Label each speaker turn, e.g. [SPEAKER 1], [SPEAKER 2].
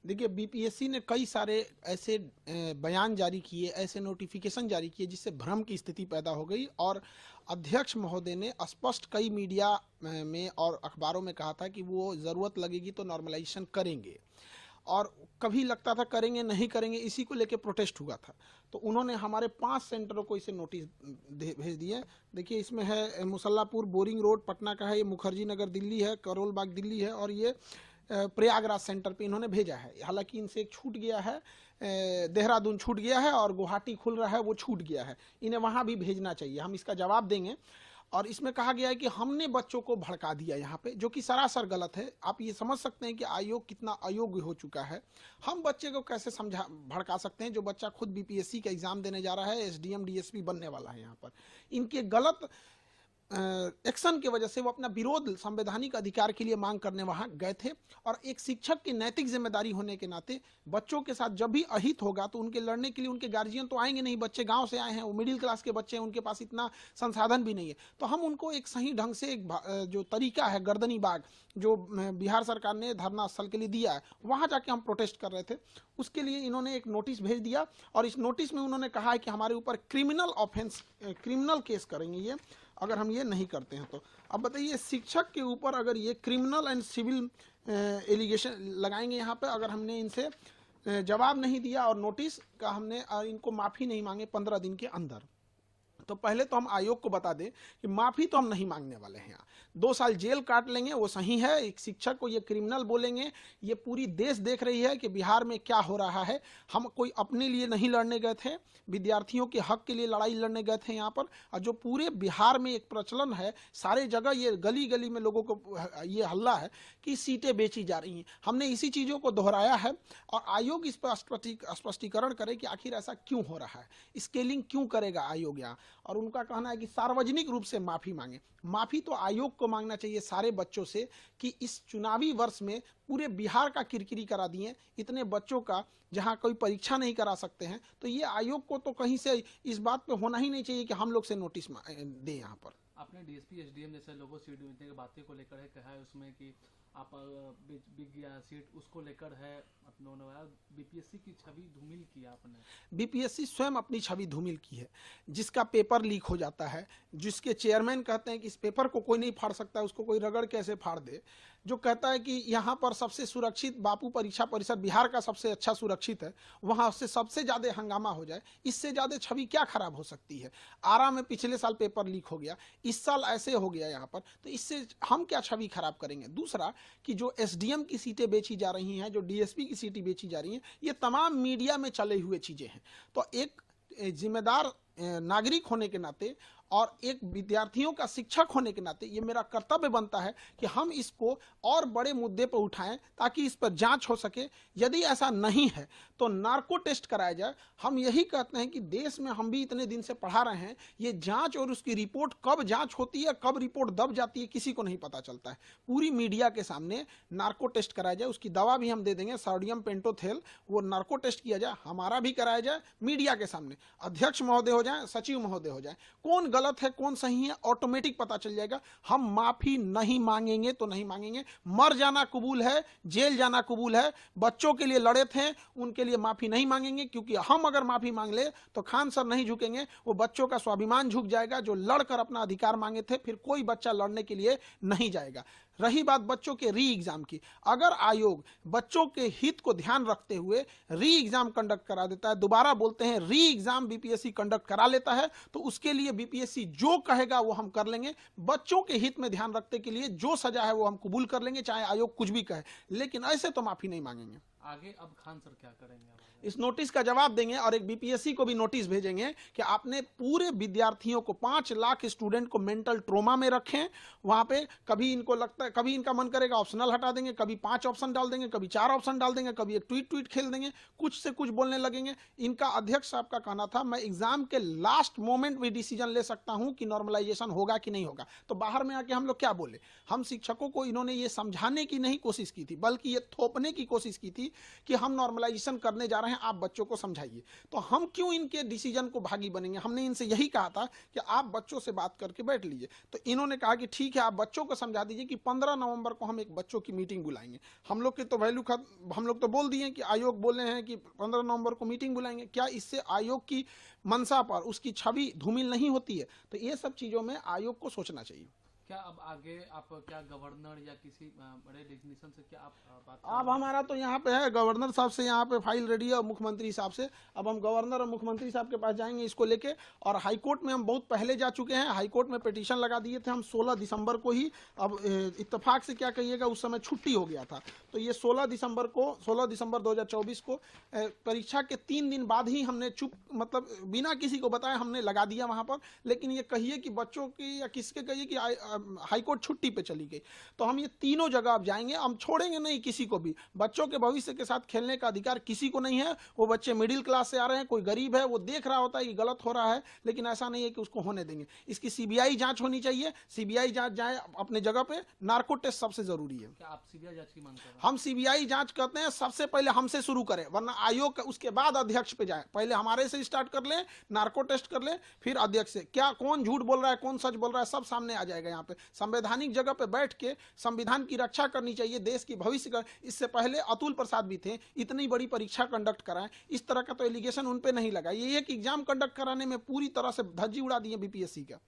[SPEAKER 1] देखिए, बीपीएससी ने कई सारे ऐसे बयान जारी किए, ऐसे नोटिफिकेशन जारी किए जिससे भ्रम की स्थिति पैदा हो गई, और अध्यक्ष महोदय ने स्पष्ट कई मीडिया में और अखबारों में कहा था कि वो ज़रूरत लगेगी तो नॉर्मलाइजेशन करेंगे, और कभी लगता था करेंगे नहीं करेंगे, इसी को लेके प्रोटेस्ट हुआ था। तो उन्होंने हमारे 5 सेंटरों को इसे नोटिस भेज दिए। देखिए, इसमें है मुसल्लापुर बोरिंग रोड पटना का है, ये मुखर्जी नगर दिल्ली है, करोल बाग दिल्ली है, और ये प्रयागराज सेंटर पे इन्होंने भेजा है। हालांकि इनसे एक छूट गया है, देहरादून छूट गया है, और गुवाहाटी खुल रहा है वो छूट गया है, इन्हें वहाँ भी भेजना चाहिए, हम इसका जवाब देंगे। और इसमें कहा गया है कि हमने बच्चों को भड़का दिया यहाँ पे, जो कि सरासर गलत है। आप ये समझ सकते हैं कि आयोग कितना अयोग्य हो चुका है। हम बच्चे को कैसे भड़का सकते हैं जो बच्चा खुद बीपीएससी का एग्जाम देने जा रहा है, एसडीएम डीएसपी बनने वाला है। यहाँ पर इनके गलत एक्शन की वजह से वो अपना विरोध संवैधानिक अधिकार के लिए मांग करने वहां गए थे, और एक शिक्षक की नैतिक जिम्मेदारी होने के नाते बच्चों के साथ जब भी अहित होगा तो उनके लड़ने के लिए उनके गार्जियन तो आएंगे नहीं, बच्चे गांव से आए हैं, वो मिडिल क्लास के बच्चे हैं, उनके पास इतना संसाधन भी नहीं है। तो हम उनको एक सही ढंग से एक जो तरीका है गर्दनी बाग जो बिहार सरकार ने धरना स्थल के लिए दिया है, वहां जाके हम प्रोटेस्ट कर रहे थे। उसके लिए इन्होंने एक नोटिस भेज दिया, और इस नोटिस में उन्होंने कहा है कि हमारे ऊपर क्रिमिनल ऑफेंस, क्रिमिनल केस करेंगे ये, अगर हम ये नहीं करते हैं तो। अब बताइए, शिक्षक के ऊपर अगर ये क्रिमिनल एंड सिविल एलिगेशन लगाएंगे यहाँ पे, अगर हमने इनसे जवाब नहीं दिया और नोटिस का हमने इनको माफ़ी नहीं मांगे 15 दिन के अंदर, तो पहले तो हम आयोग को बता दें कि माफ़ी तो हम नहीं मांगने वाले हैं। 2 साल जेल काट लेंगे वो सही है, एक शिक्षक को ये क्रिमिनल बोलेंगे, ये पूरी देश देख रही है कि बिहार में क्या हो रहा है। हम कोई अपने लिए नहीं लड़ने गए थे, विद्यार्थियों के हक के लिए लड़ाई लड़ने गए थे यहाँ पर। और जो पूरे बिहार में एक प्रचलन है, सारे जगह ये गली गली में लोगों को ये हल्ला है कि सीटें बेची जा रही हैं, हमने इसी चीज़ों को दोहराया है। और आयोग इस पर स्पष्टीकरण करे कि आखिर ऐसा क्यों हो रहा है, स्केलिंग क्यों करेगा आयोग यहाँ। और उनका कहना है कि सार्वजनिक रूप से माफ़ी मांगे। माफ़ी तो आयोग को मांगना चाहिए सारे बच्चों से कि इस चुनावी वर्ष में पूरे बिहार का किरकिरी करा दिए, इतने बच्चों का, जहां कोई परीक्षा नहीं करा सकते हैं। तो ये आयोग को तो कहीं से इस बात पे होना ही नहीं चाहिए कि हम लोग से नोटिस दें यहाँ पर।
[SPEAKER 2] आपने डीएसपी एसडीएम जैसे लोगों सीट मिलने की बातें को लेकर है कहा है उसमें कि आप बिक गया सीट, उसको लेकर है अपने बीपीएससी की छवि धूमिल की आपने।
[SPEAKER 1] बीपीएससी स्वयं अपनी छवि धूमिल की है, जिसका पेपर लीक हो जाता है, जिसके चेयरमैन कहते हैं कि इस पेपर को कोई नहीं फाड़ सकता, उसको कोई रगड़ कैसे फाड़ दे, जो कहता है कि यहाँ पर सबसे सुरक्षित बापू परीक्षा परिषद बिहार का सबसे अच्छा सुरक्षित है, वहाँ से सबसे ज़्यादा हंगामा हो जाए, इससे ज़्यादा छवि क्या खराब हो सकती है। आरा में पिछले साल पेपर लीक हो गया, इस साल ऐसे हो गया यहाँ पर, तो इससे हम क्या छवि खराब करेंगे। दूसरा कि जो एसडीएम की सीटें बेची जा रही हैं, जो डीएसपी की सीटें बेची जा रही हैं, ये तमाम मीडिया में चले हुए चीज़ें हैं। तो एक जिम्मेदार नागरिक होने के नाते और एक विद्यार्थियों का शिक्षक होने के नाते ये मेरा कर्तव्य बनता है कि हम इसको और बड़े मुद्दे पर उठाएं ताकि इस पर जांच हो सके। यदि ऐसा नहीं है तो नार्को टेस्ट कराया जाए। हम यही कहते हैं कि देश में हम भी इतने दिन से पढ़ा रहे हैं, ये जांच और उसकी रिपोर्ट कब जांच होती है, कब रिपोर्ट दब जाती है, किसी को नहीं पता चलता है। पूरी मीडिया के सामने नार्को टेस्ट कराया जाए, उसकी दवा भी हम दे देंगे, सोडियम पेंटोथेल, वो नार्को टेस्ट किया जाए, हमारा भी कराया जाए मीडिया के सामने। अध्यक्ष महोदय हो जाए, सचिव महोदय हो जाए, कौन गलत है कौन सही है ऑटोमेटिक पता चल जाएगा। हम माफी नहीं मांगेंगे तो नहीं मांगेंगे, मर जाना कबूल है, जेल जाना कबूल है। बच्चों के लिए लड़े थे, उनके लिए माफी नहीं मांगेंगे, क्योंकि हम अगर माफी मांग ले तो खान सर नहीं झुकेंगे, वो बच्चों का स्वाभिमान झुक जाएगा जो लड़कर अपना अधिकार मांगे थे। फिर कोई बच्चा लड़ने के लिए नहीं जाएगा। रही बात बच्चों के री एग्जाम की, अगर आयोग बच्चों के हित को ध्यान रखते हुए री एग्जाम कंडक्ट करा देता है, दोबारा बोलते हैं री एग्जाम बीपीएससी कंडक्ट करा लेता है, तो उसके लिए बीपीएससी जो कहेगा वो हम कर लेंगे। बच्चों के हित में ध्यान रखने के लिए जो सजा है वो हम कबूल कर लेंगे, चाहे आयोग कुछ भी कहे, लेकिन ऐसे तो माफी नहीं मांगेंगे।
[SPEAKER 2] आगे अब खान सर क्या करेंगे?
[SPEAKER 1] इस नोटिस का जवाब देंगे और एक बीपीएससी को भी नोटिस भेजेंगे कि आपने पूरे विद्यार्थियों को 5 लाख स्टूडेंट को मेंटल ट्रोमा में रखें। वहां पे कभी इनको लगता है, कभी इनका मन करेगा ऑप्शनल हटा देंगे, कभी 5 ऑप्शन डाल देंगे, कभी 4 ऑप्शन डाल देंगे, कभी एक ट्वीट खेल देंगे, कुछ से कुछ बोलने लगेंगे। इनका अध्यक्ष साहब का कहना था मैं एग्जाम के लास्ट मोमेंट में डिसीजन ले सकता हूं कि नॉर्मलाइजेशन होगा कि नहीं होगा। तो बाहर में आके हम लोग क्या बोले? हम शिक्षकों को इन्होंने ये समझाने की नहीं कोशिश की थी, बल्कि ये थोपने की कोशिश की थी कि हम नॉर्मलाइजेशन करने जा रहे हैं, आप बच्चों को समझाइए। तो हम क्यों इनके डिसीजन को भागी बनेंगे? हमने इनसे यही कहा था कि आप बच्चों से बात करके बैठ लीजिए। तो इन्होंने कहा कि ठीक है, आप बच्चों को समझा दीजिए कि 15 नवंबर को हम एक बच्चों की मीटिंग बुलाएंगे। हम लोग की तो वैल्यू हम लोग तो बोल दिए कि आयोग बोले हैं कि 15 नवंबर को मीटिंग बुलाएंगे। क्या इससे आयोग की मंशा पर, उसकी छवि धूमिल नहीं होती है? तो ये सब चीज़ों में आयोग को सोचना चाहिए।
[SPEAKER 2] क्या अब आगे आप क्या गवर्नर या किसी बड़े डिग्निशन से क्या आप बात कर
[SPEAKER 1] अब
[SPEAKER 2] रहे हैं?
[SPEAKER 1] हमारा तो यहाँ पे है, गवर्नर साहब से यहाँ पे फाइल रेडी है और मुख्यमंत्री साहब से। अब हम गवर्नर और मुख्यमंत्री साहब के पास जाएंगे इसको लेके। और हाई कोर्ट में हम बहुत पहले जा चुके हैं, हाई कोर्ट में पिटीशन लगा दिए थे हम 16 दिसंबर को ही। अब इत्तेफाक से क्या कहिएगा, उस समय छुट्टी हो गया था, तो ये 16 दिसंबर 2024 को परीक्षा के 3 दिन बाद ही हमने मतलब बिना किसी को बताए हमने लगा दिया वहाँ पर। लेकिन ये कहिए कि बच्चों की या किसके कहिए कि हाई कोर्ट छुट्टी पे चली गई। तो हम ये तीनों जगह अब जाएंगे, हम छोड़ेंगे नहीं किसी को भी। बच्चों के भविष्य के साथ खेलने का अधिकार किसी को नहीं है। वो बच्चे मिडिल क्लास से आ रहे हैं, कोई गरीब है, वो देख रहा होता है कि गलत हो रहा है, लेकिन ऐसा नहीं है कि उसको होने देंगे। इसकी सीबीआई जांच होनी चाहिए, सीबीआई जांच जाए अपने जगह पे। नार्को टेस्ट सबसे जरूरी है।
[SPEAKER 2] क्या आप सीबीआई जांच की मांग कर रहे हैं?
[SPEAKER 1] हम सीबीआई जांच करते हैं, सबसे पहले हमसे शुरू करें, वरना आयोग उसके बाद अध्यक्ष पे जाए। पहले हमारे से स्टार्ट कर लें, नार्को टेस्ट कर लें, फिर अध्यक्ष से। क्या कौन झूठ बोल रहा है, कौन सच बोल रहा है, सब सामने आ जाएगा। यहाँ पे संवैधानिक जगह पे बैठ के संविधान की रक्षा करनी चाहिए, देश की भविष्य का। इससे पहले अतुल प्रसाद भी थे, इतनी बड़ी परीक्षा कंडक्ट कराएं, इस तरह का तो एलिगेशन उन पे नहीं लगा। ये एक एग्जाम कंडक्ट कराने में पूरी तरह से धज्जी उड़ा दिए बीपीएससी का।